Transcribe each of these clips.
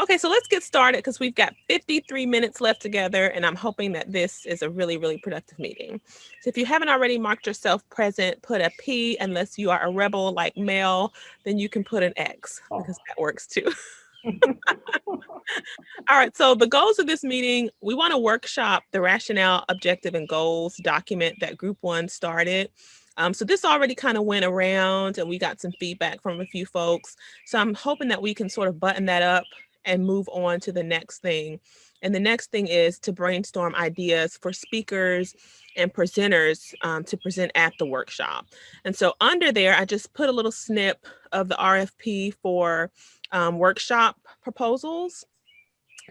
Okay, so let's get started because we've got 53 minutes left together, and I'm hoping that this is a really, really productive meeting. So if you haven't already marked yourself present, put a P. Unless you are a rebel like Mel, then you can put an X because that works too. All right, so the goals of this meeting, we want to workshop the rationale, objective, and goals document that Group 1 started. So this already kind of went around and we got some feedback from a few folks. So I'm hoping that we can sort of button that up and move on to the next thing. And the next thing is to brainstorm ideas for speakers and presenters to present at the workshop. And so under there, I just put a little snip of the RFP for workshop proposals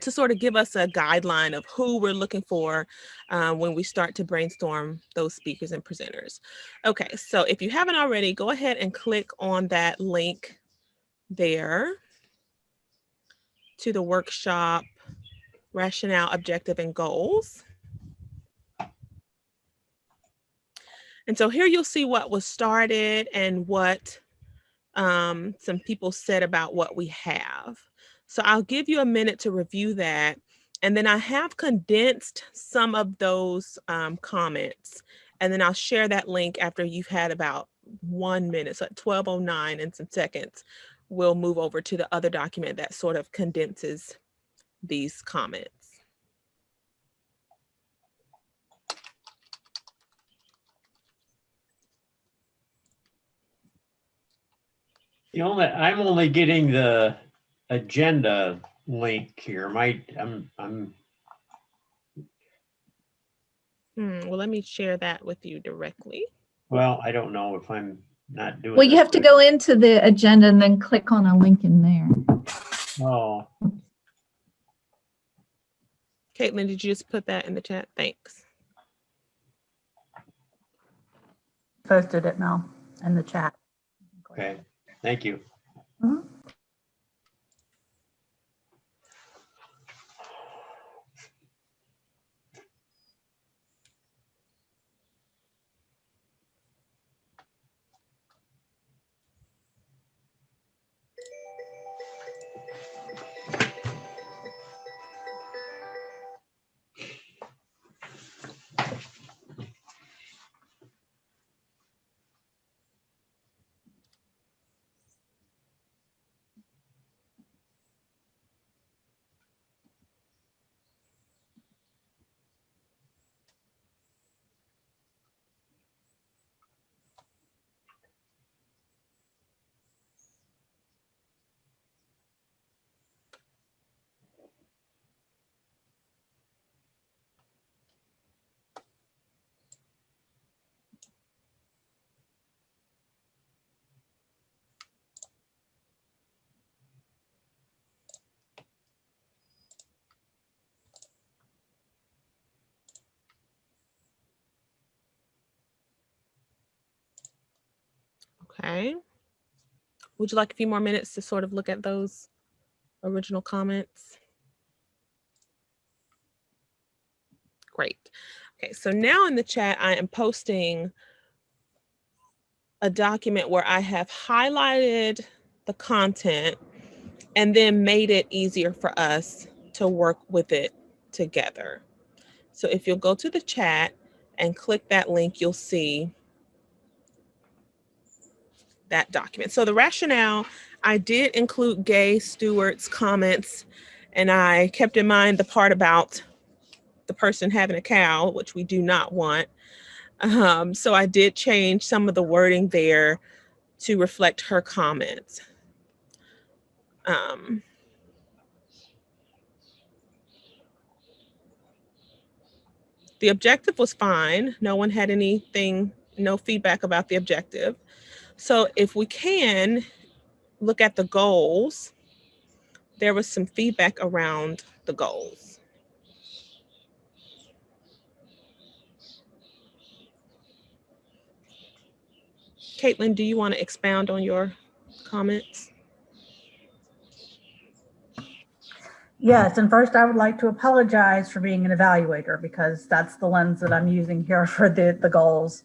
to sort of give us a guideline of who we're looking for when we start to brainstorm those speakers and presenters. Okay, so if you haven't already, go ahead and click on that link there to the workshop rationale, objective, and goals. And so here you'll see what was started and what some people said about what we have. So I'll give you a minute to review that. And then I have condensed some of those comments. And then I'll share that link after you've had about 1 minute. So at 12:09 and some seconds, we'll move over to the other document that sort of condenses these comments. I'm only getting the agenda link here. Well, let me share that with you directly. Well, I don't know if I'm not doing. Well, you have to go into the agenda and then click on a link in there. Oh. Caitlin, did you just put that in the chat? Thanks. Posted it, Mel, in the chat. Okay, thank you. Mm-hmm. Okay. Would you like a few more minutes to sort of look at those original comments? Great. Okay, so now in the chat, I am posting a document where I have highlighted the content and then made it easier for us to work with it together. So if you'll go to the chat and click that link, you'll see that document. So the rationale, I did include Gay Stewart's comments, and I kept in mind the part about the person having a cow, which we do not want. So I did change some of the wording there to reflect her comments. The objective was fine. No one had anything, no feedback about the objective. So if we can look at the goals, there was some feedback around the goals. Caitlin, do you want to expound on your comments? Yes, and first I would like to apologize for being an evaluator because that's the lens that I'm using here for the goals.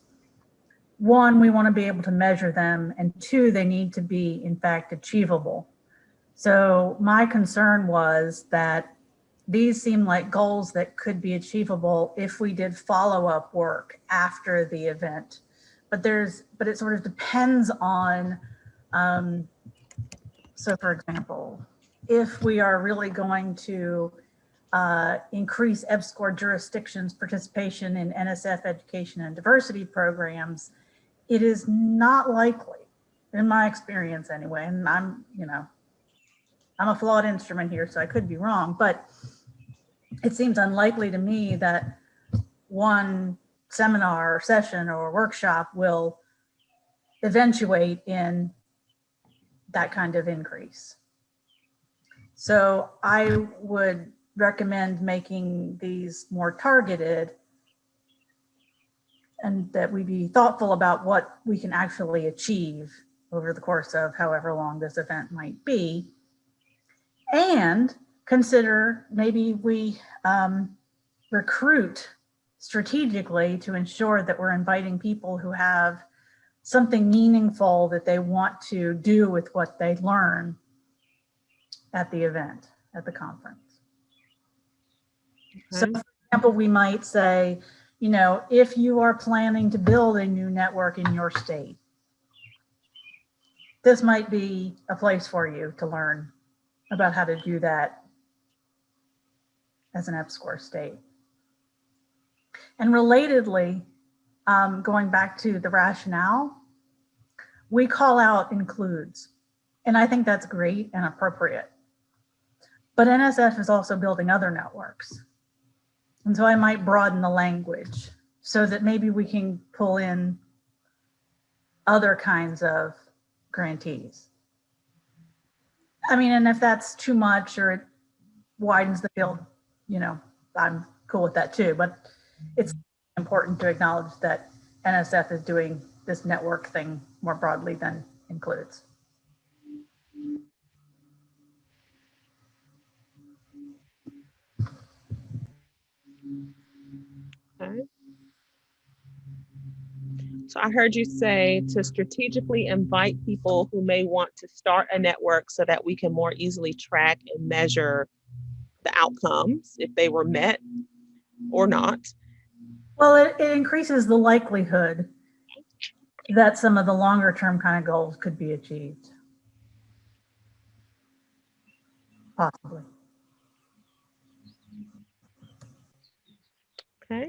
One, we want to be able to measure them, and two, they need to be in fact achievable. So my concern was that these seem like goals that could be achievable if we did follow-up work after the event. But it sort of depends on, so for example, if we are really going to increase EPSCoR jurisdictions participation in NSF education and diversity programs, it is not likely, in my experience anyway, and I'm a flawed instrument here, so I could be wrong, but it seems unlikely to me that one seminar or session or workshop will eventuate in that kind of increase. So I would recommend making these more targeted, and that we be thoughtful about what we can actually achieve over the course of however long this event might be. And consider maybe we recruit strategically to ensure that we're inviting people who have something meaningful that they want to do with what they learn at the event, at the conference. So for example, we might say, if you are planning to build a new network in your state, this might be a place for you to learn about how to do that as an EPSCoR state. And relatedly, going back to the rationale, we call out includes, and I think that's great and appropriate. But NSF is also building other networks. And so I might broaden the language so that maybe we can pull in other kinds of grantees. I mean, and if that's too much or it widens the field, I'm cool with that too. But it's important to acknowledge that NSF is doing this network thing more broadly than includes. Okay. So I heard you say to strategically invite people who may want to start a network so that we can more easily track and measure the outcomes if they were met or not. Well, it increases the likelihood that some of the longer term kind of goals could be achieved. Possibly. Okay.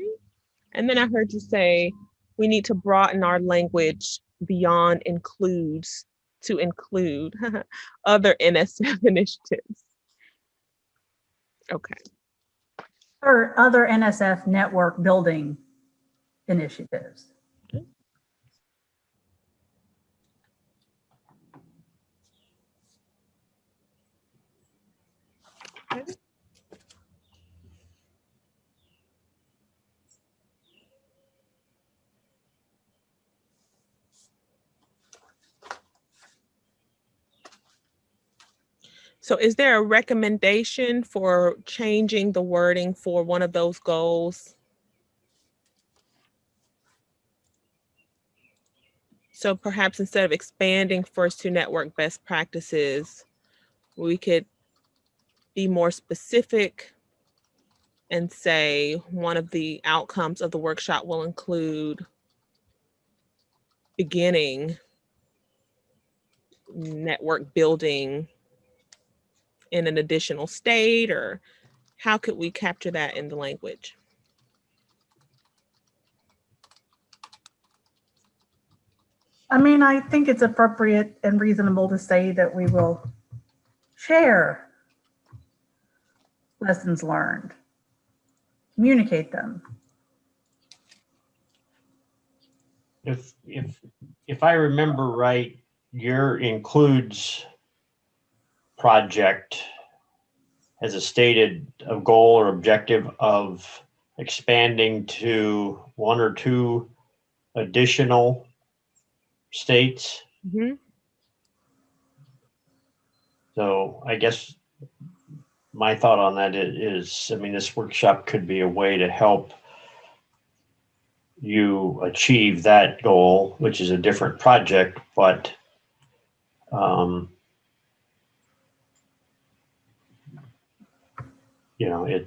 And then I heard you say we need to broaden our language beyond includes to include other NSF initiatives. Okay. Or other NSF network building initiatives. Okay. So is there a recommendation for changing the wording for one of those goals? So perhaps instead of expanding first to network best practices, we could be more specific and say one of the outcomes of the workshop will include beginning network building in an additional state, or how could we capture that in the language? I mean, I think it's appropriate and reasonable to say that we will share lessons learned, communicate them. If I remember right, your includes project has a stated a goal or objective of expanding to one or two additional states. Mm-hmm. So I guess my thought on that is, I mean, this workshop could be a way to help you achieve that goal, which is a different project, but it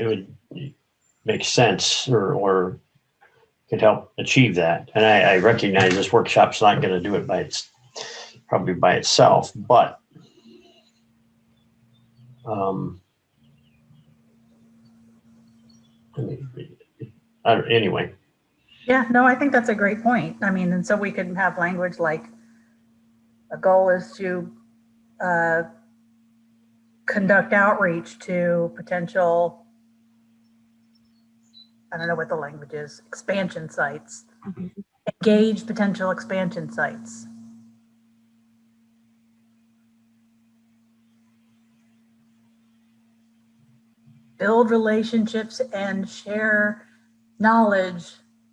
would make sense or could help achieve that. And I recognize this workshop's not going to do it probably by itself, but anyway. Yeah, no, I think that's a great point. I mean, and so we could have language like a goal is to conduct outreach to potential, I don't know what the language is, expansion sites, engage potential expansion sites. Build relationships and share knowledge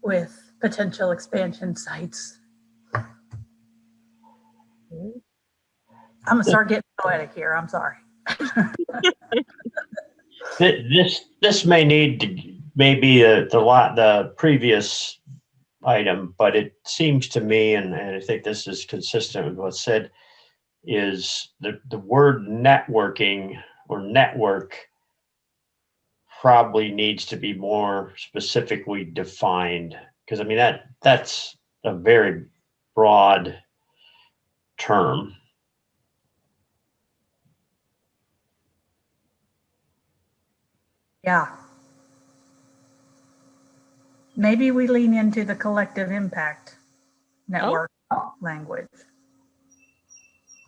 with potential expansion sites. I'm gonna start getting poetic here. I'm sorry. This may need to maybe the previous item, but it seems to me, and I think this is consistent with what's said, is the word networking or network probably needs to be more specifically defined, because I mean that's a very broad term. Yeah. Maybe we lean into the collective impact network language.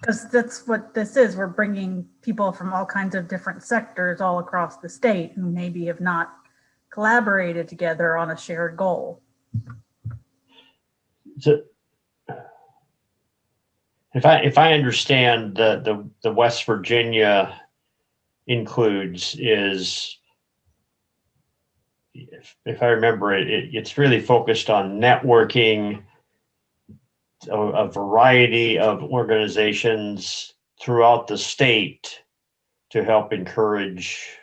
Because that's what this is. We're bringing people from all kinds of different sectors all across the state who maybe have not collaborated together on a shared goal. So, if I understand the West Virginia includes is, if I remember it's really focused on networking a variety of organizations throughout the state to help encourage,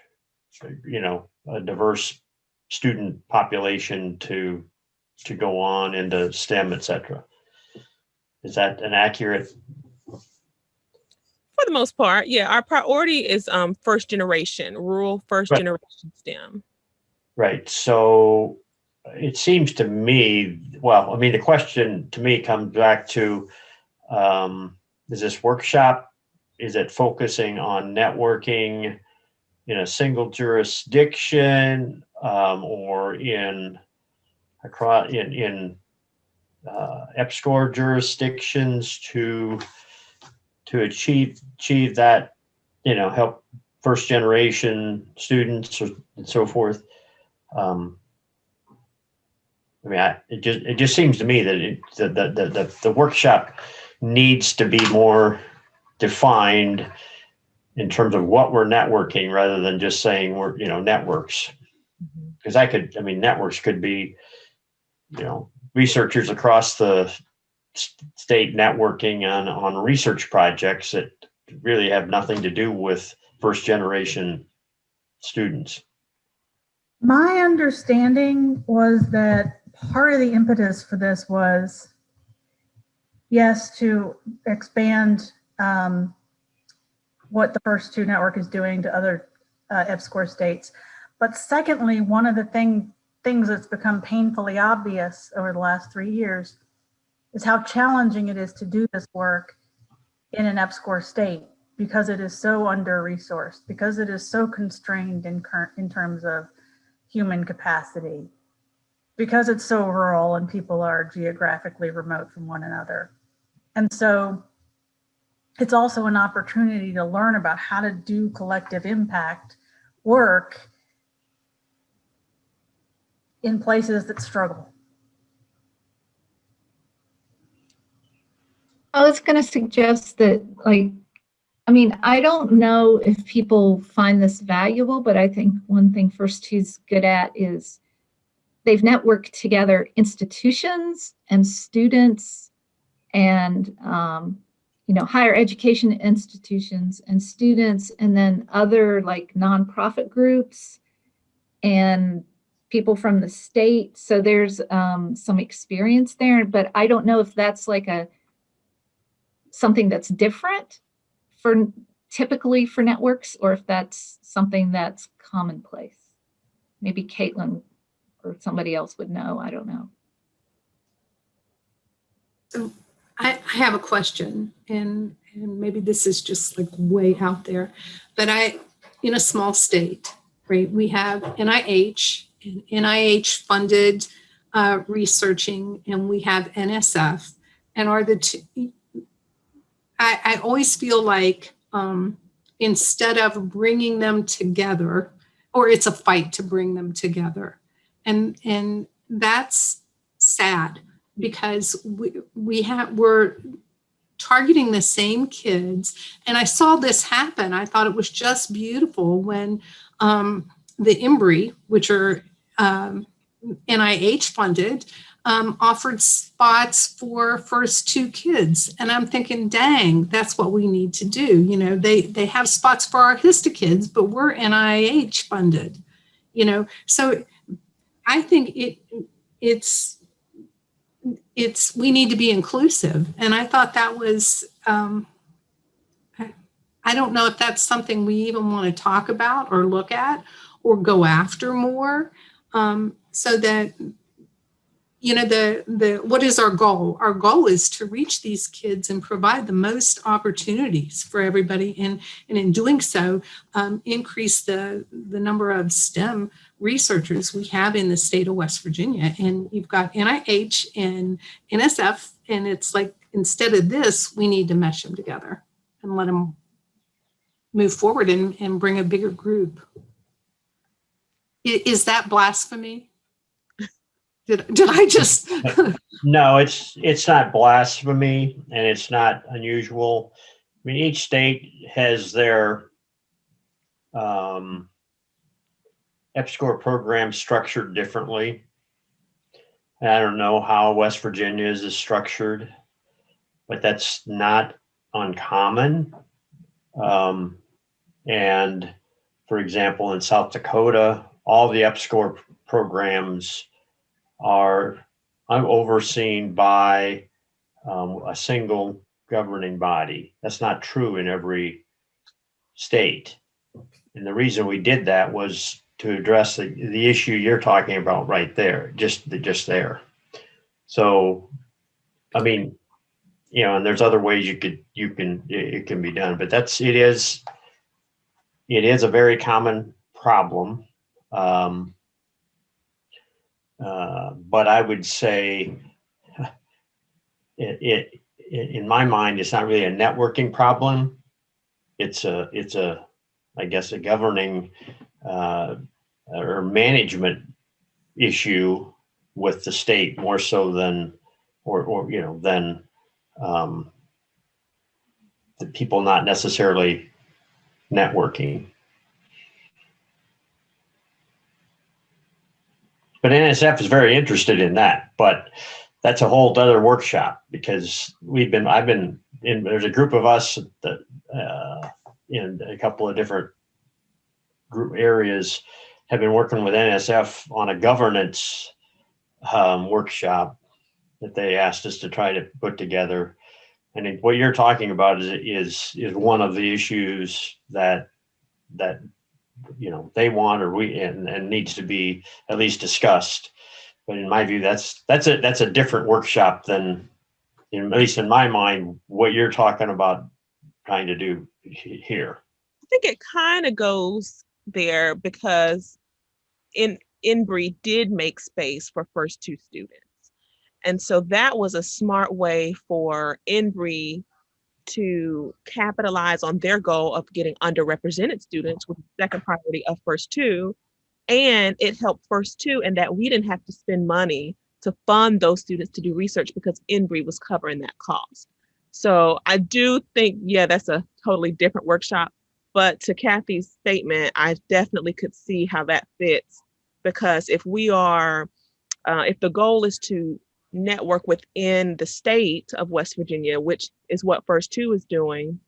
a diverse student population to go on into STEM, etc. Is that an accurate? For the most part, yeah. Our priority is first generation, rural first generation STEM. Right. So it seems to me, well, I mean, the question to me comes back to, is this workshop, is it focusing on networking in a single jurisdiction, or in EPSCoR jurisdictions to achieve that, help first generation students and so forth. I mean, it just seems to me that the workshop needs to be more defined in terms of what we're networking, rather than just saying we're, networks. Because networks could be, researchers across the state networking on research projects that really have nothing to do with first generation students. My understanding was that part of the impetus for this was, yes, to expand what the First Two Network is doing to other EPSCoR states. But secondly, one of the things that's become painfully obvious over the last 3 years is how challenging it is to do this work in an EPSCoR state, because it is so under-resourced, because it is so constrained in terms of human capacity, because it's so rural and people are geographically remote from one another. And so it's also an opportunity to learn about how to do collective impact work in places that struggle. I was going to suggest that, I don't know if people find this valuable, but I think one thing First Two's good at is they've networked together institutions and students and, higher education institutions and students, and then other like nonprofit groups and people from the state. So there's some experience there, but I don't know if that's like something that's different for typically for networks or if that's something that's commonplace. Maybe Caitlin or somebody else would know. I don't know. So I have a question, and maybe this is just like way out there, but in a small state, right, we have NIH and NIH funded researching, and we have NSF, and are the two, I always feel like instead of bringing them together, or it's a fight to bring them together, and that's sad because we're targeting the same kids. And I saw this happen. I thought it was just beautiful when the Embry, which are NIH funded, offered spots for first two kids. And I'm thinking, dang, that's what we need to do. You know, they have spots for our HISTA kids, but we're NIH funded, you know. So I think we need to be inclusive. And I thought that was, I don't know if that's something we even want to talk about or look at or go after more, so that, you know, what is our goal? Our goal is to reach these kids and provide the most opportunities for everybody. And in doing so, increase the number of STEM researchers we have in the state of West Virginia. And you've got NIH and NSF, and it's like, instead of this, we need to mesh them together and let them move forward and bring a bigger group. Is that blasphemy? Did I just? No, it's not blasphemy, and it's not unusual. I mean, each state has their EPSCoR program structured differently. And I don't know how West Virginia's is structured, but that's not uncommon. And for example, in South Dakota, all the EPSCoR programs are overseen by a single governing body. That's not true in every state. And the reason we did that was to address the issue you're talking about right there, just there. So, I mean, you know, and there's other ways it can be done, but it is a very common problem. But I would say in my mind, it's not really a networking problem. It's I guess a governing or management issue with the state more so than the people not necessarily networking. But NSF is very interested in that, but that's a whole other workshop because there's a group of us that in a couple of different group areas have been working with NSF on a governance workshop that they asked us to try to put together. And what you're talking about is one of the issues that you know they want and needs to be at least discussed. But in my view, that's a different workshop than, at least in my mind, what you're talking about trying to do here. I think it kind of goes there because Embry did make space for first two students. And so that was a smart way for Embry to capitalize on their goal of getting underrepresented students with the second priority of first two. And it helped first two in that we didn't have to spend money to fund those students to do research because Embry was covering that cost. So I do think, yeah, that's a totally different workshop. But to Kathy's statement, I definitely could see how that fits, because if the goal is to network within the state of West Virginia, which is what First Two is doing,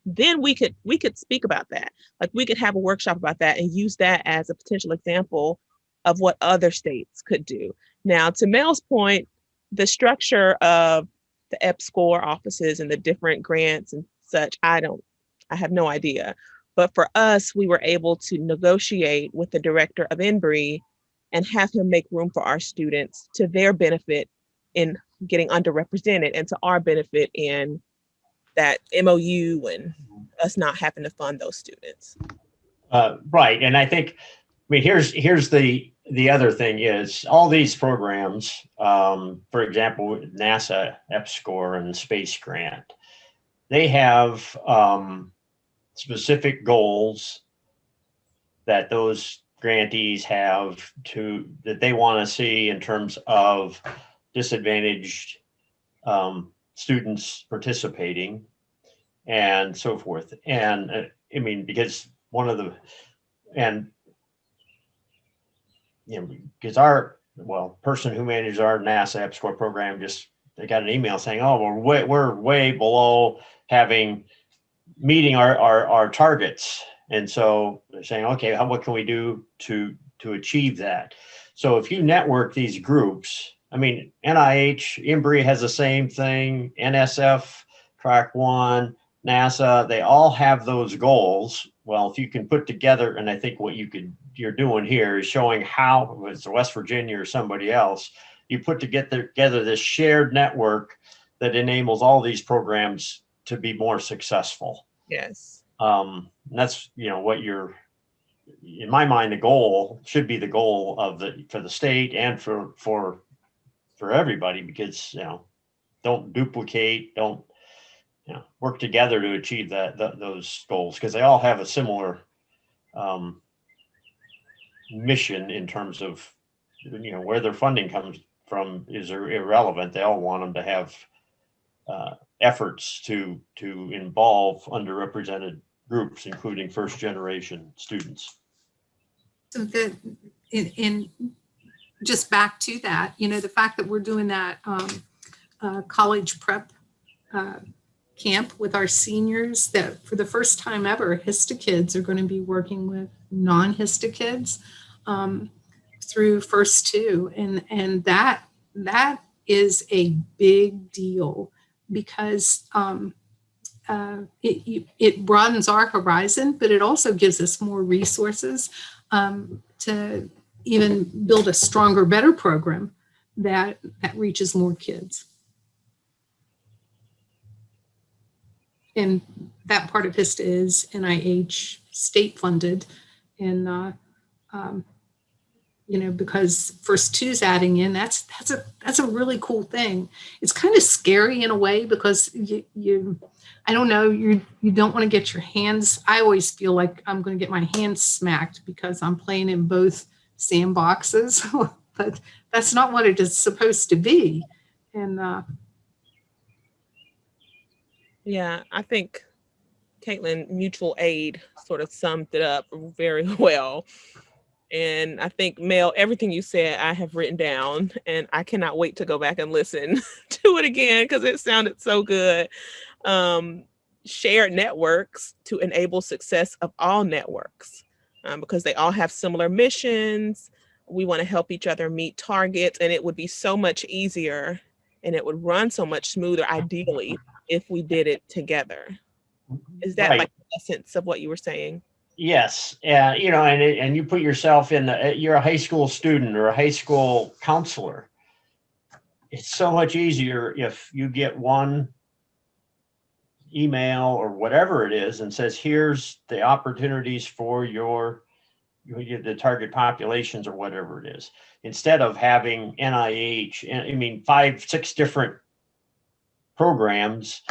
then we could speak about that. Like we could have a workshop about that and use that as a potential example of what other states could do. Now, to Mel's point, the structure of the EPSCoR offices and the different grants and such, I don't I have no idea. But for us, we were able to negotiate with the director of Embry and have him make room for our students to their benefit in getting underrepresented and to our benefit in that MOU and us not having to fund those students. Right. And I think, here's the other thing is all these programs, for example, NASA, EPSCoR and Space Grant, they have specific goals that those grantees have that they want to see in terms of disadvantaged students participating and so forth. And because because person who manages our NASA EPSCoR program they got an email saying, oh, we're way below meeting our targets. And so they're saying, okay, what can we do to achieve that? So if you network these groups, NIH, Embry has the same thing, NSF, Track One, NASA, they all have those goals. Well, if you can put together, and I think what you're doing here is showing how, whether it's West Virginia or somebody else, you put together this shared network that enables all these programs to be more successful. Yes. That's, what in my mind, the goal should be the goal for the state and for everybody, because, don't duplicate, don't, work together to achieve those goals, because they all have a similar mission in terms of, where their funding comes from is irrelevant. They all want them to have efforts to involve underrepresented groups, including first generation students. So in just back to that, the fact that we're doing that college prep camp with our seniors, that for the first time ever, HISTA kids are going to be working with non-HISTA kids through First Two, and that is a big deal, because it broadens our horizon, but it also gives us more resources to even build a stronger, better program that reaches more kids. And that part of HISTA is NIH state funded, and because First Two's adding in, that's a really cool thing. It's kind of scary in a way, because I don't know, you don't want to get your hands. I always feel like I'm going to get my hands smacked because I'm playing in both sandboxes, but that's not what it is supposed to be. And yeah, I think Caitlin, mutual aid sort of summed it up very well. And I think, Mel, everything you said, I have written down, and I cannot wait to go back and listen to it again, because it sounded so good. Shared networks to enable success of all networks, because they all have similar missions. We want to help each other meet targets, and it would be so much easier and it would run so much smoother, ideally, if we did it together. Is that Right. like the essence of what you were saying? Yes. And you put yourself you're a high school student or a high school counselor. It's so much easier if you get one email or whatever it is and says, here's the opportunities for the target populations or whatever it is, instead of having NIH, 5-6 different programs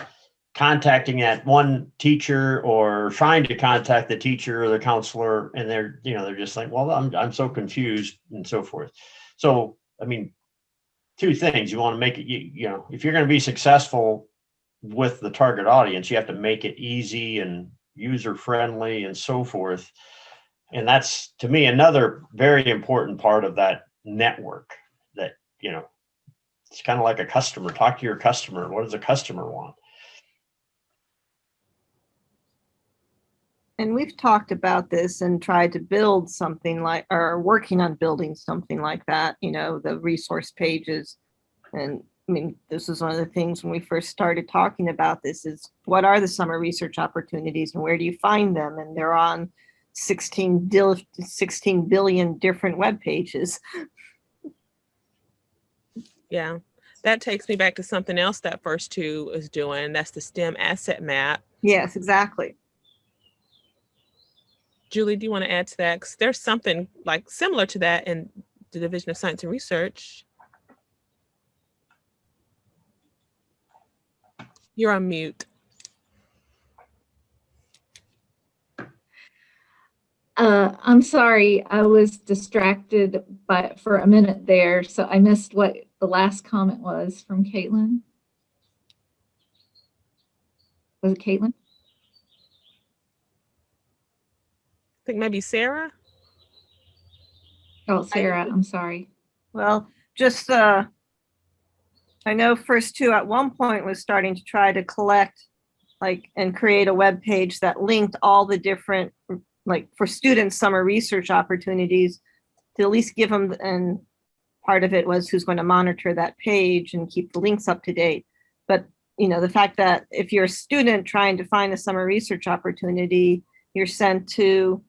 contacting that one teacher or trying to contact the teacher or the counselor, and they're just like, well, I'm so confused and so forth. So, two things. You want to make it, if you're going to be successful with the target audience, you have to make it easy and user friendly and so forth. And that's, to me, another very important part of that network, that, it's kind of like a customer. Talk to your customer. What does a customer want? And we've talked about this and tried to build something like, or working on building something like that, the resource pages and I mean, this was one of the things when we first started talking about this is what are the summer research opportunities and where do you find them? And they're on 16 billion different web pages. Yeah, that takes me back to something else that First Two is doing. That's the STEM asset map. Yes, exactly. Julie, do you want to add to that? 'Cause there's something like similar to that in the Division of Science and Research. You're on mute. I'm sorry, I was distracted for a minute there, so I missed what the last comment was from Caitlin. Was it Caitlin? I think maybe Sarah. Oh, Sarah, I'm sorry. Well, just I know First Two at one point was starting to try to collect and create a web page that linked all the different, for students, summer research opportunities to at least give them, and part of it was who's going to monitor that page and keep the links up to date. But, the fact that if you're a student trying to find a summer research opportunity, you're sent to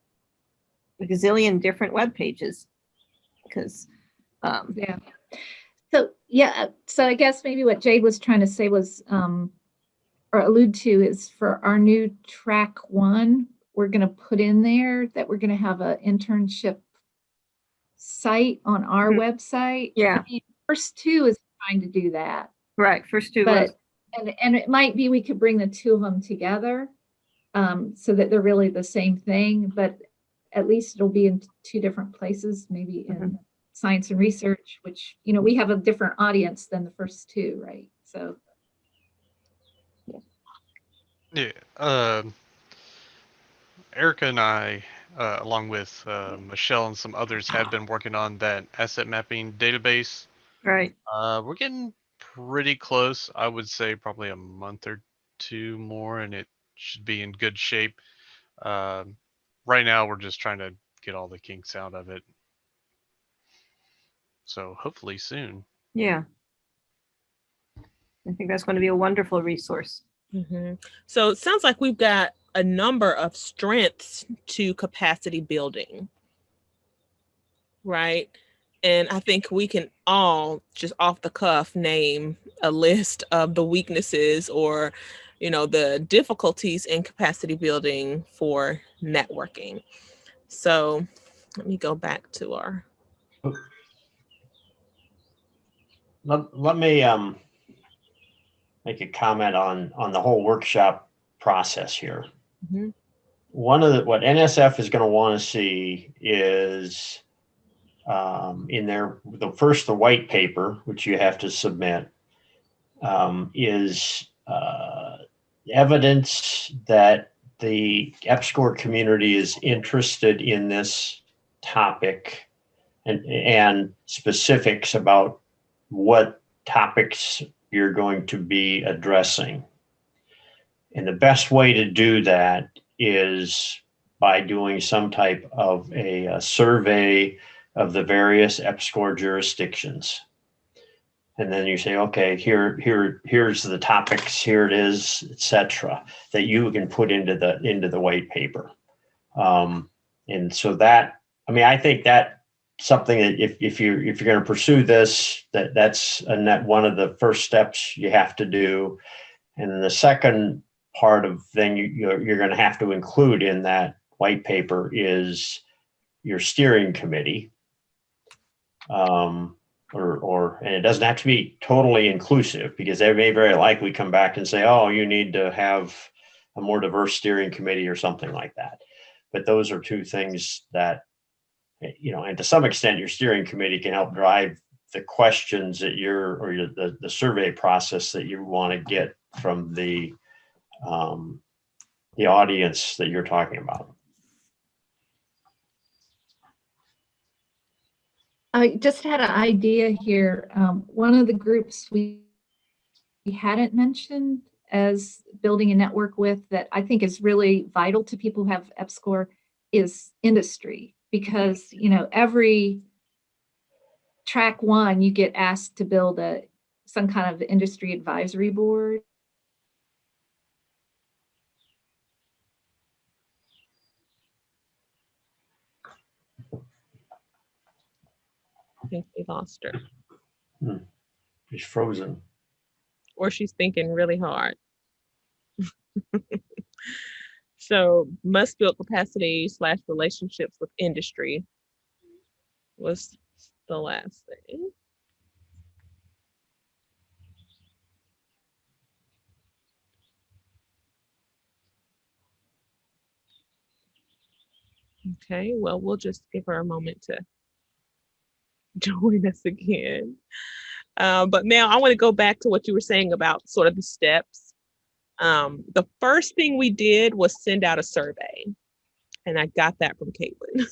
a gazillion different web pages because yeah. So I guess maybe what Jade was trying to say was or allude to is for our new track 1, we're going to put in there that we're going to have an internship site on our website. Yeah. I mean, First Two is trying to do that. Right. First Two but was. And it might be we could bring the two of them together so that they're really the same thing, but at least it'll be in 2 different places, maybe in science and research, which, we have a different audience than the First Two, right? So. Yeah. Erica and I, along with Michelle and some others, have been working on that asset mapping database. Right. We're getting pretty close. I would say probably a month or 2 more, and it should be in good shape. Right now, we're just trying to get all the kinks out of it. So hopefully soon. Yeah. I think that's going to be a wonderful resource. Mm-hmm. So it sounds like we've got a number of strengths to capacity building, right? And I think we can all just off the cuff name a list of the weaknesses or, the difficulties in capacity building for networking. So let me go back to our. Let me make a comment on the whole workshop process here. Mm-hmm. What NSF is going to want to see is in the white paper, which you have to submit, is evidence that the EPSCoR community is interested in this topic and specifics about what topics you're going to be addressing. And the best way to do that is by doing some type of a survey of the various EPSCoR jurisdictions. And then you say, okay, here's the topics, here it is, etc., that you can put into the white paper. And so that, I think that something that if you're going to pursue this, that's one of the first steps you have to do. And then the second part of thing you're going to have to include in that white paper is your steering committee. And it doesn't have to be totally inclusive, because they may very likely come back and say, oh, you need to have a more diverse steering committee or something like that. But those are 2 things that, and to some extent your steering committee can help drive the questions that the survey process that you want to get from the audience that you're talking about. I just had an idea here. One of the groups we hadn't mentioned as building a network with that I think is really vital to people who have EPSCoR is industry, because, every track 1, you get asked to build a some kind of industry advisory board. I think we lost her. She's frozen. Or she's thinking really hard. So must build capacity / relationships with industry was the last thing. Okay, well, we'll just give her a moment to join us again. But now I want to go back to what you were saying about sort of the steps. The first thing we did was send out a survey, and I got that from Caitlin.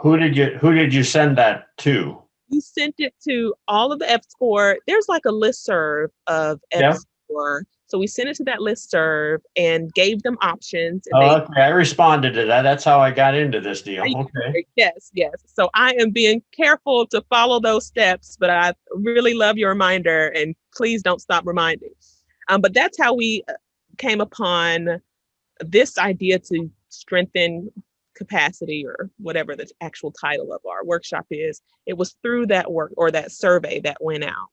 Who did you send that to? We sent it to all of the EPSCoR. There's like a listserv of EPSCoR. So we sent it to that listserv and gave them options. And Okay, I responded to that. That's how I got into this deal. Okay. Yes. So I am being careful to follow those steps, but I really love your reminder, and please don't stop reminding. But that's how we came upon this idea to strengthen capacity, or whatever the actual title of our workshop is. It was through that work or that survey that went out.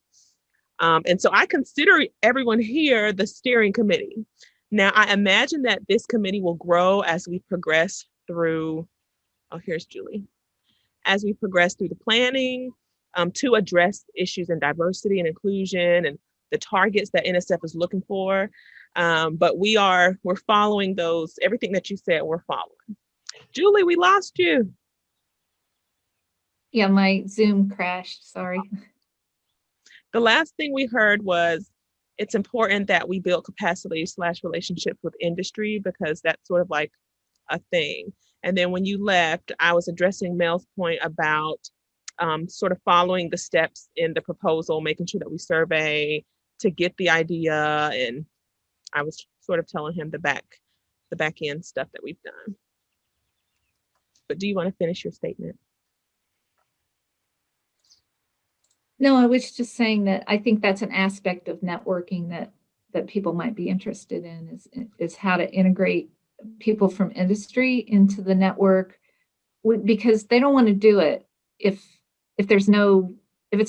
And so I consider everyone here the steering committee. Now, I imagine that this committee will grow as we progress through, oh, here's Julie, as we progress through the planning to address issues in diversity and inclusion and the targets that NSF is looking for. But we're following those, everything that you said, we're following. Julie, we lost you. Yeah, my Zoom crashed, sorry. The last thing we heard was it's important that we build capacity / relationships with industry, because that's sort of like a thing. And then when you left, I was addressing Mel's point about sort of following the steps in the proposal, making sure that we survey to get the idea. And I was sort of telling him the back end stuff that we've done. But do you want to finish your statement? No, I was just saying that I think that's an aspect of networking that people might be interested in, is how to integrate people from industry into the network, because they don't want to do it if it's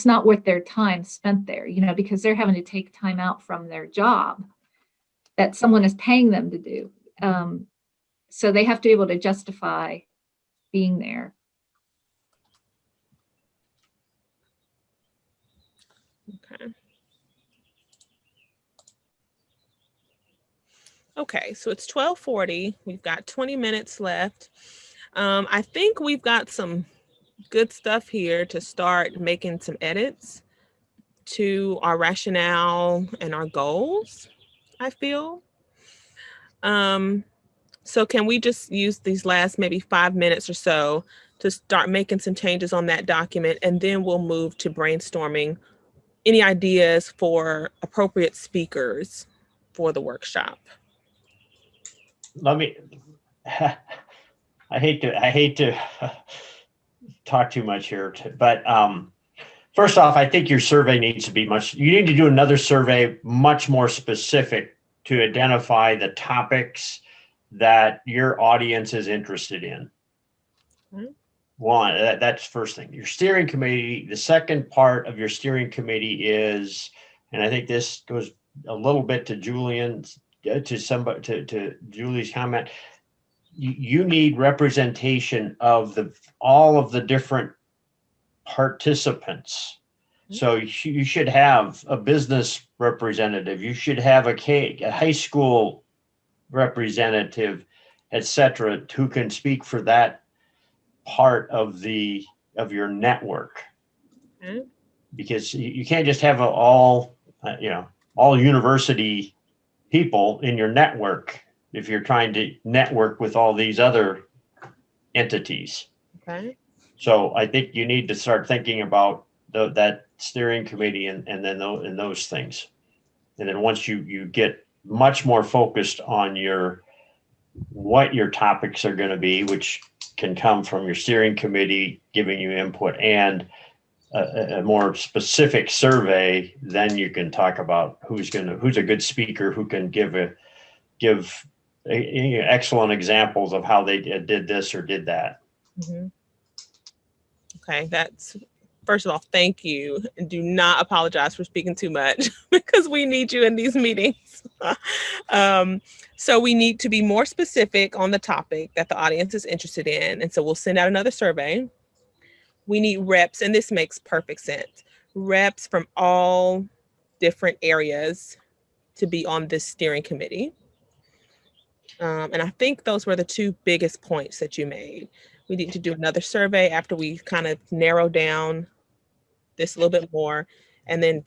not worth their time spent there, because they're having to take time out from their job that someone is paying them to do. So they have to be able to justify being there. Okay, so it's 12:40. We've got 20 minutes left. I think we've got some good stuff here to start making some edits to our rationale and our goals, I feel. So can we just use these last maybe 5 minutes or so to start making some changes on that document, and then we'll move to brainstorming any ideas for appropriate speakers for the workshop. I hate to talk too much here, but first off, I think your survey needs to be you need to do another survey much more specific to identify the topics that your audience is interested in. Mm-hmm. One, that's first thing. Your steering committee, the second part of your steering committee is, and I think this goes a little bit to Julie's comment, you need representation of all of the different participants. So you should have a business representative, you should have a high school representative, etc., who can speak for that part of your network. Because you can't just have all university people in your network if you're trying to network with all these other entities. Okay. So I think you need to start thinking about that steering committee and then those things. And then once you get much more focused on what your topics are going to be, which can come from your steering committee giving you input and a more specific survey, then you can talk about who's a good speaker, who can give excellent examples of how they did this or did that. Mhm. Okay, that's first of all, thank you, and do not apologize for speaking too much because we need you in these meetings. So we need to be more specific on the topic that the audience is interested in, and so we'll send out another survey. We need reps, and this makes perfect sense. Reps from all different areas to be on this steering committee. And I think those were the two biggest points that you made. We need to do another survey after we kind of narrow down this a little bit more, and then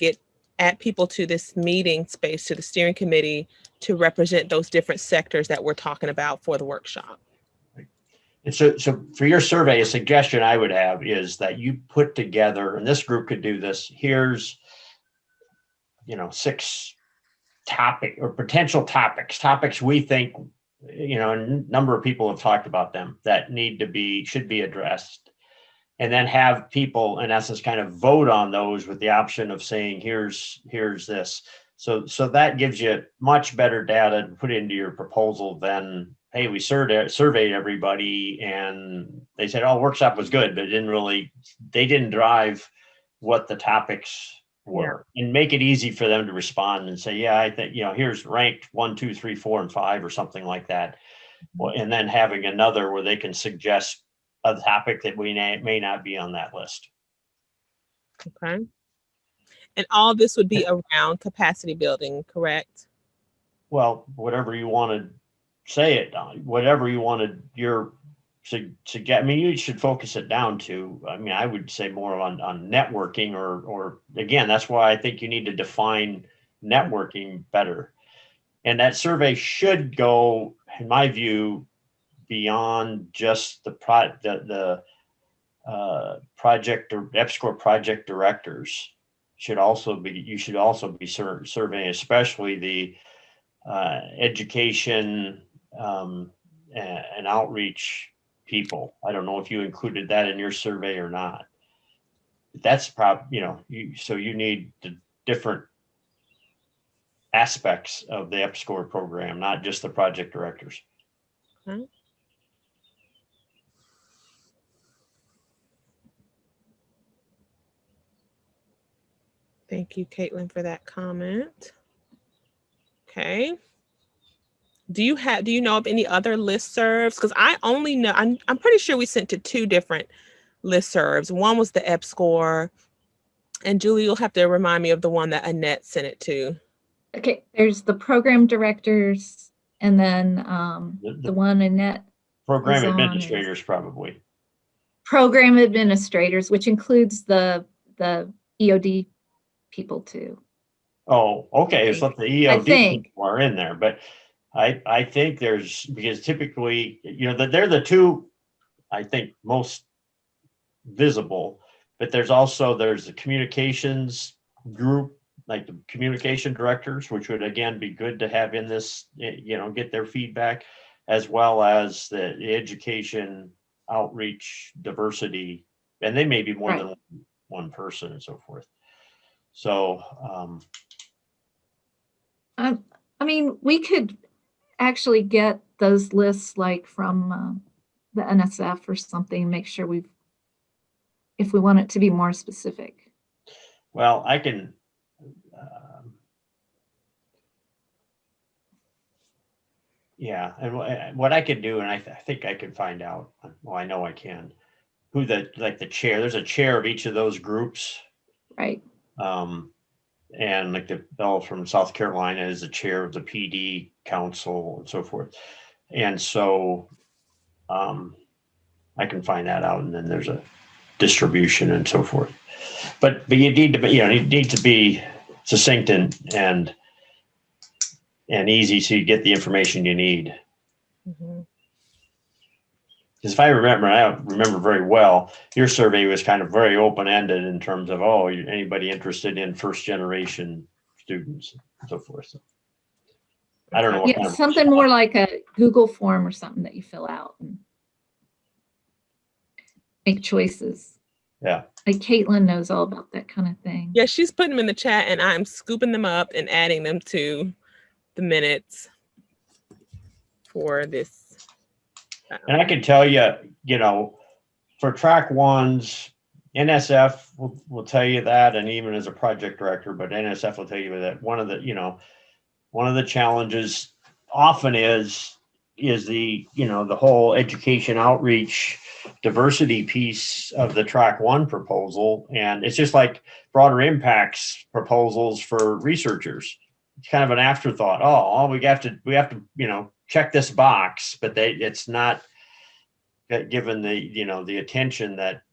add people to this meeting space, to the steering committee, to represent those different sectors that we're talking about for the workshop. And so for your survey, a suggestion I would have is that you put together, and this group could do this, here's 6 topic or potential topics we think, a number of people have talked about them, that should be addressed, and then have people in essence kind of vote on those with the option of saying, here's this. So that gives you much better data to put into your proposal than, hey, we surveyed everybody and they said, oh, workshop was good, but they didn't drive what the topics were. Yeah. And make it easy for them to respond and say, yeah, I think, here's ranked 1, 2, 3, 4, and 5 or something like that. Well, and then having another where they can suggest a topic that we may not be on that list. Okay. And all this would be around capacity building, correct? Well, whatever you want to say it on, whatever you wanted to get. I mean, you should focus it down to, I would say more on networking or again, that's why I think you need to define networking better. And that survey should go, in my view, beyond just the project or EPSCoR project directors. You should also be surveying, especially the education and outreach people. I don't know if you included that in your survey or not. That's so you need the different aspects of the EPSCoR program, not just the project directors. Okay. Thank you, Caitlin, for that comment. Okay. Do you know of any other listservs? Because I only know, I'm pretty sure we sent to 2 different listservs. One was the EPSCoR, and Julie, you'll have to remind me of the one that Annette sent it to. Okay, there's the program directors, and then the one Annette. Program administrators, probably. Program administrators, which includes the EOD people too. Oh, okay. So the EOD people are in there, but I think because typically, they're the 2, I think, most visible, but there's the communications group, like the communication directors, which would again be good to have in this, get their feedback, as well as the education, outreach, diversity, and they may be more than one person and so forth. So, we could actually get those lists like from the NSF or something, make sure if we want it to be more specific. Well, I can, yeah, and what I could do, and I think I can find out, well, I know I can, who the chair, there's a chair of each of those groups. Right. And like the fellow from South Carolina is the chair of the PD council and so forth. And so I can find that out, and then there's a distribution and so forth. But you need to be succinct and easy so you get the information you need. Mm-hmm. Because if I remember very well, your survey was kind of very open-ended in terms of, anybody interested in first-generation students and so forth. So I don't know what kind of something more like a Google form or something that you fill out and make choices. Yeah. Like Caitlin knows all about that kind of thing. Yeah, she's putting them in the chat and I'm scooping them up and adding them to the minutes for this. And I can tell you, you know, for track ones, NSF will tell you that, and even as a project director, but NSF will tell you that one of the challenges often is the, you know, the whole education outreach diversity piece of the track one proposal. And it's just like broader impacts proposals for researchers. It's kind of an afterthought. Oh, we have to, you know, check this box, but it's not given the, you know, the attention that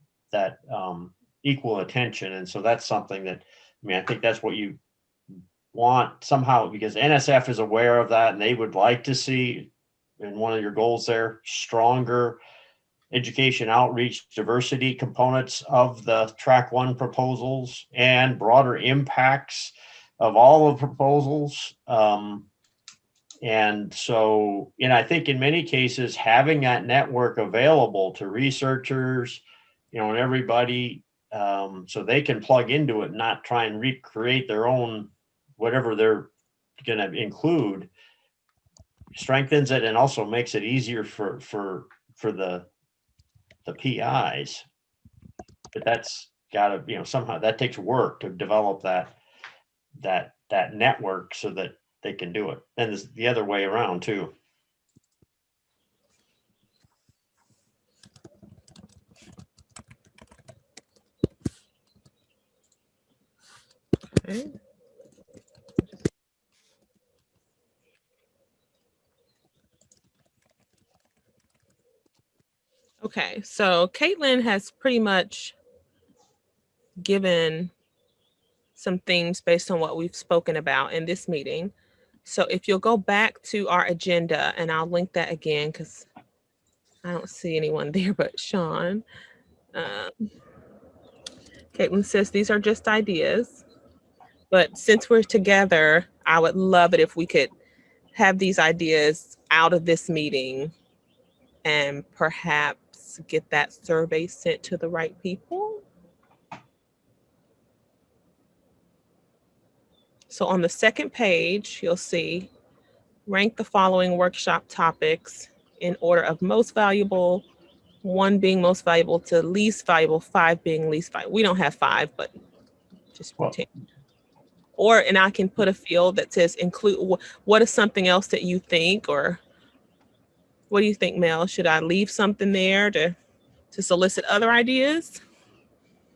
equal attention. And so that's something that, I mean, I think that's what you want somehow, because NSF is aware of that and they would like to see, in one of your goals there, stronger education outreach diversity components of the track one proposals and broader impacts of all of the proposals. And so, you know, I think in many cases, having that network available to researchers, you know, and everybody, so they can plug into it, not try and recreate their own, whatever they're going to include, strengthens it and also makes it easier for the PIs. But that's got to, you know, somehow that takes work to develop that network so that they can do it. And it's the other way around too. Okay. Okay, so Caitlin has pretty much given some things based on what we've spoken about in this meeting. So if you'll go back to our agenda, and I'll link that again because I don't see anyone there but Sean. Caitlin says these are just ideas, but since we're together, I would love it if we could have these ideas out of this meeting and perhaps get that survey sent to the right people. So on the second page, you'll see rank the following workshop topics in order of most valuable, 1 being most valuable to least valuable, 5 being least valuable. We don't have 5, but just pretend. Or, and I can put a field that says include, what is something else that you think, or what do you think, Mel? Should I leave something there to solicit other ideas?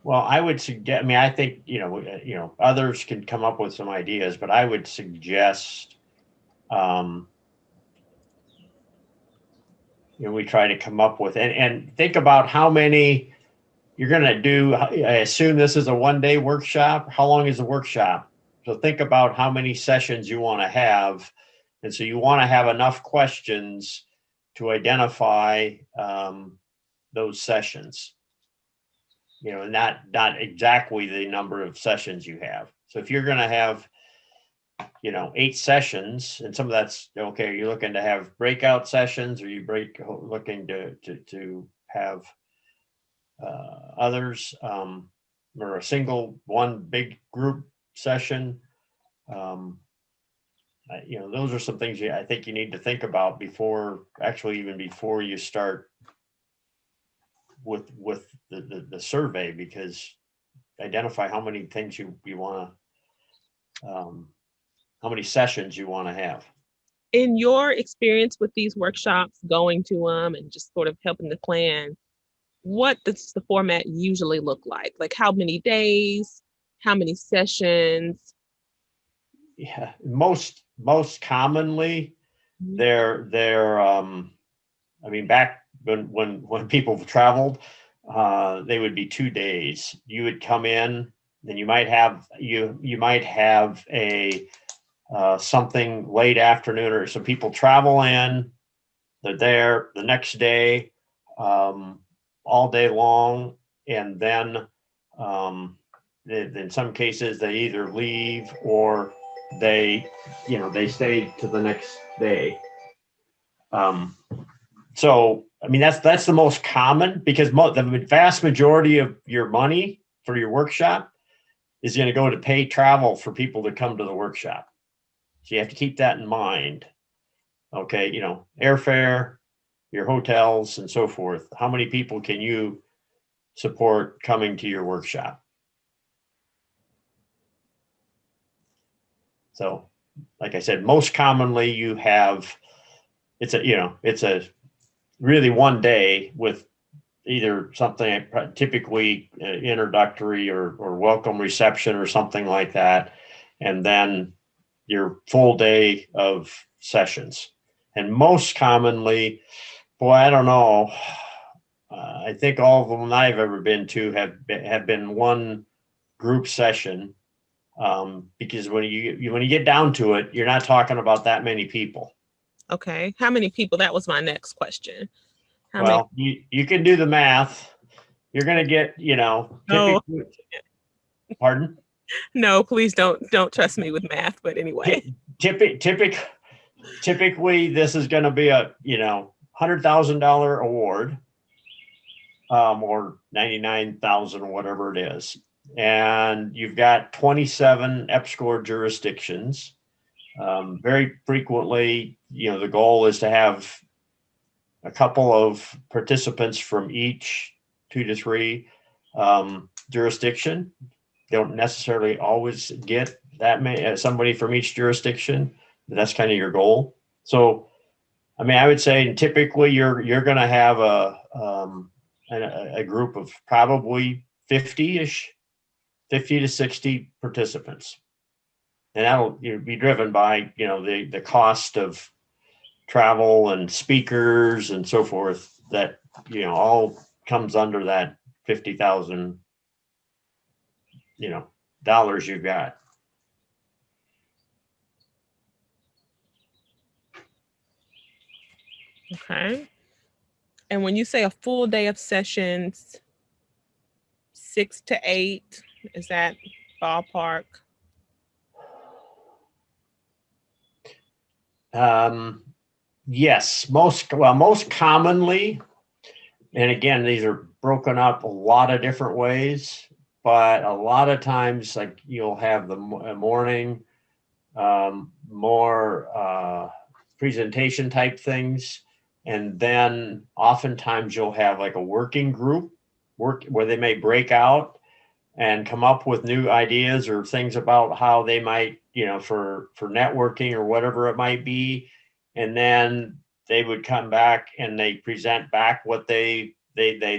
Well, I would suggest, I mean, I think, you know, others can come up with some ideas, but I would suggest, you know, we try to come up with, and think about how many you're going to do. I assume this is a 1-day workshop. How long is the workshop? So think about how many sessions you want to have. And so you want to have enough questions to identify those sessions, you know, not exactly the number of sessions you have. So if you're going to have, you know, 8 sessions, and some of that's okay, you're looking to have breakout sessions, or looking to have others, or a single one big group session. You know, those are some things I think you need to think about before you start with the survey, because identify how many things you want to, how many sessions you want to have. In your experience with these workshops, going to them and just sort of helping to plan, what does the format usually look like? Like how many days, how many sessions? Yeah, most commonly they're I mean, back when people traveled, they would be 2 days. You would come in, then you might have a something late afternoon, or some people travel in, they're there the next day, all day long, and then in some cases they either leave or they stay to the next day. So, I mean, that's the most common, because the vast majority of your money for your workshop is going to go to pay travel for people to come to the workshop. So you have to keep that in mind. Okay, you know, airfare, your hotels and so forth. How many people can you support coming to your workshop? So, like I said, most commonly you have, it's a really one day with either something typically introductory or welcome reception or something like that, and then your full day of sessions. And most commonly, boy, I don't know. I think all of them I've ever been to have been one group session, because when you get down to it, you're not talking about that many people. Okay. How many people? That was my next question. How many? Well, you can do the math. You're going to get, No, pardon? no, please don't trust me with math. But anyway, Typically, this is going to be a $100,000 award, or 99,000, whatever it is, and you've got 27 EPSCoR jurisdictions. Very frequently, the goal is to have a couple of participants from each 2 to 3 jurisdiction. Don't necessarily always get that many, somebody from each jurisdiction, but that's kind of your goal. So, I mean, I would say typically you're going to have a group of probably 50-ish, 50 to 60 participants, and that'll be driven by the cost of travel and speakers and so forth. That all comes under that $50,000 dollars you've got. okay. And when you say a full day of sessions, 6 to 8, is that ballpark? Yes, most commonly, and again, these are broken up a lot of different ways, but a lot of times, like, you'll have the morning, more presentation type things, and then oftentimes you'll have like a working group where they may break out and come up with new ideas or things about how they might, for networking or whatever it might be. And then they would come back and they present back what they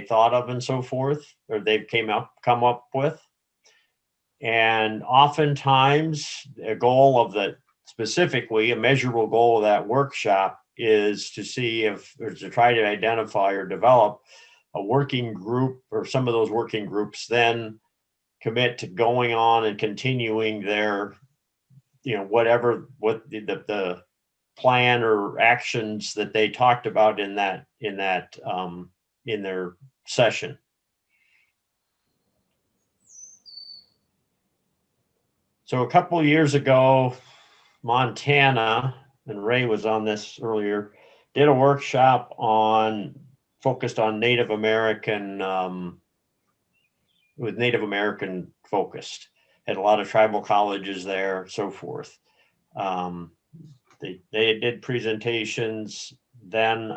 thought of and so forth, or they've come up with. And oftentimes specifically a measurable goal of that workshop is to see or to try to identify or develop a working group, or some of those working groups then commit to going on and continuing their, what the plan or actions that they talked about in their session. So a couple of years ago, Montana, and Ray was on this earlier, did a workshop focused on Native American, with Native American focused. Had a lot of tribal colleges there, so forth. They did presentations. Then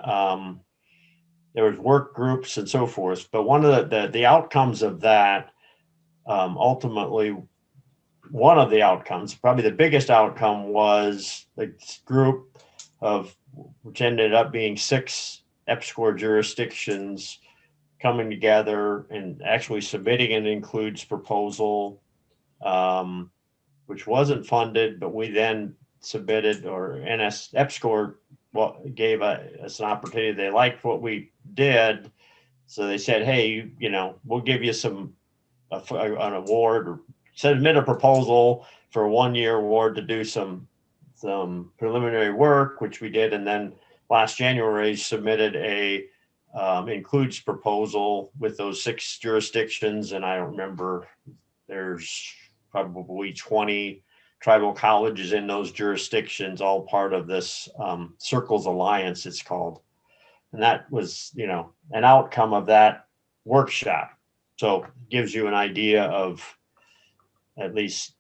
there was work groups and so forth. But one of the outcomes of that, ultimately, one of the outcomes, probably the biggest outcome, was the group which ended up being 6 EPSCoR jurisdictions coming together and actually submitting an includes proposal, which wasn't funded, but we then submitted, or EPSCoR gave us an opportunity. They liked what we did, so they said, hey, we'll give you an award, or submit a proposal for a 1-year award to do some preliminary work, which we did. And then last January submitted a includes proposal with those 6 jurisdictions. And I don't remember, there's probably 20 tribal colleges in those jurisdictions, all part of this Circles Alliance, it's called. And that was, you know, an outcome of that workshop. So gives you an idea of at least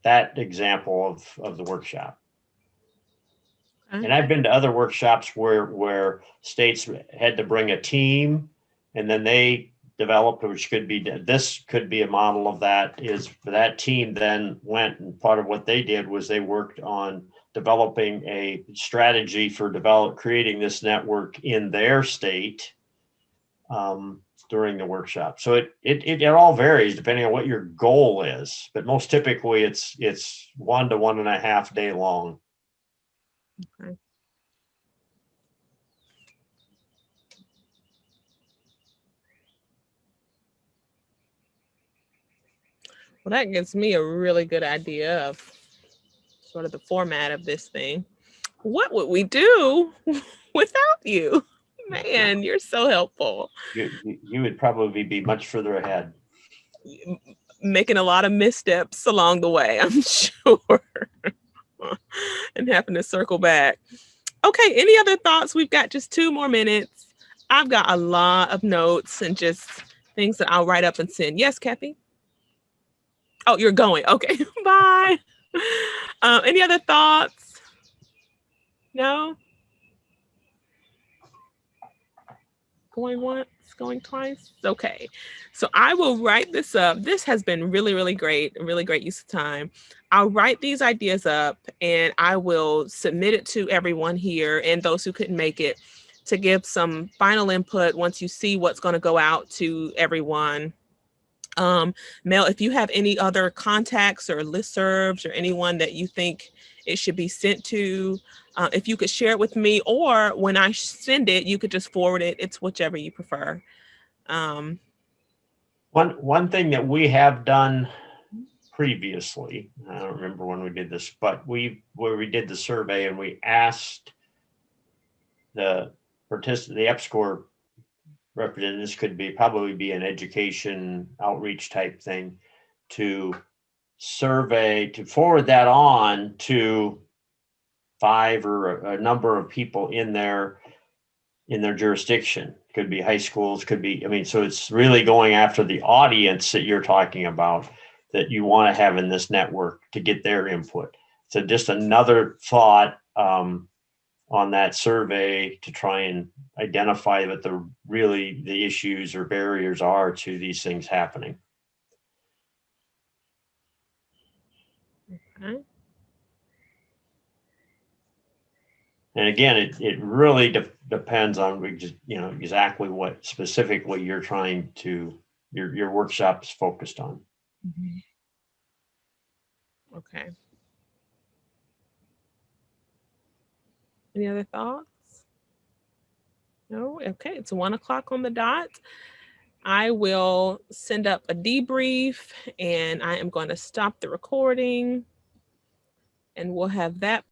that example of the workshop. Okay. And I've been to other workshops where states had to bring a team, and then they developed, which could be, this could be a model of that, is that team then went, and part of what they did was they worked on developing a strategy for creating this network in their state during the workshop. So it all varies depending on what your goal is, but most typically it's 1 to 1.5 day long. Okay. Well, that gives me a really good idea of sort of the format of this thing. What would we do without you? Man, you're so helpful. You would probably be much further ahead. Making a lot of missteps along the way, I'm sure. And having to circle back. Okay, any other thoughts? We've got just 2 more minutes. I've got a lot of notes and just things that I'll write up and send. Yes, Kathy? Oh, you're going. Okay, bye. Any other thoughts? No? Going once, going twice? Okay. So I will write this up. This has been really, really great, a really great use of time. I'll write these ideas up and I will submit it to everyone here and those who couldn't make it to give some final input once you see what's going to go out to everyone. Mel, if you have any other contacts or listservs or anyone that you think it should be sent to, if you could share it with me, or when I send it, you could just forward it. It's whichever you prefer. One thing that we have done previously, I don't remember when we did this, but where we did the survey and we asked the EPSCoR representatives, probably be an education outreach type thing, to forward that on to 5 or a number of people in their jurisdiction. Could be high schools, could be, so it's really going after the audience that you're talking about, that you want to have in this network to get their input. So just another thought on that survey to try and identify what the issues or barriers are to these things happening. Okay. And again, it really depends on exactly what specifically you're trying to, your workshop is focused on. Mm-hmm. Okay. Any other thoughts? No? Okay, it's 1 o'clock on the dot. I will send up a debrief and I am going to stop the recording and we'll have that